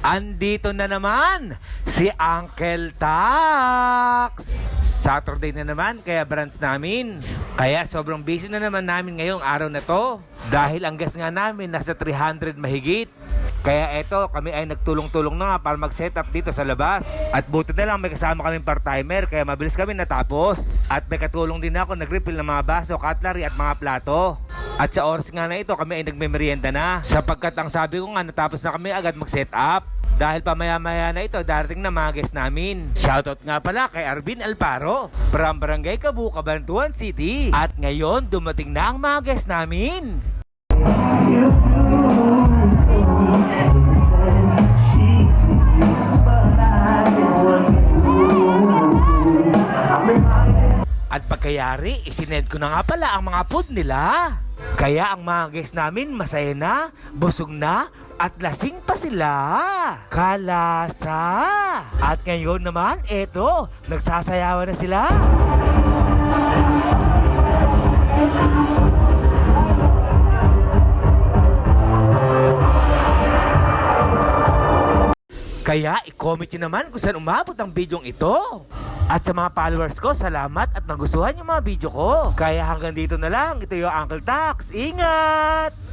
Andito na naman si Uncle Tax. Saturday na naman, kaya branch namin. Kaya sobrang busy na naman namin ngayong araw na to. Dahil ang gas nga namin nasa 300 mahigit. Kaya eto, kami ay nagtulong-tulong na nga para mag-set up dito sa labas. At buti na lang may kasama kaming part-timer, kaya mabilis kami natapos. At may katulong din ako nag-refill ng mga baso, cutlery at mga plato. At sa oras nga na ito, kami ay nagme-merienda na. Sapagkat ang sabi ko nga, natapos na kami agad mag-set up. Dahil pamaya-maya na ito, darating na mga guests namin. Shoutout nga pala kay Arvin Alparo from Barangay Cabu, Cabanatuan City. At ngayon, dumating na ang mga guests namin. At pagkayari, isinend ko na nga pala ang mga food nila. Kaya ang mga guests namin masaya na, busog na, at lasing pa sila. Kalasa! At ngayon naman, eto, nagsasayawan na sila. Kaya i-comment nyo naman kung saan umabot ang bidyong ito. At sa mga followers ko, salamat at nagustuhan yung mga video ko. Kaya hanggang dito na lang, ito yung Uncle Tax. Ingat!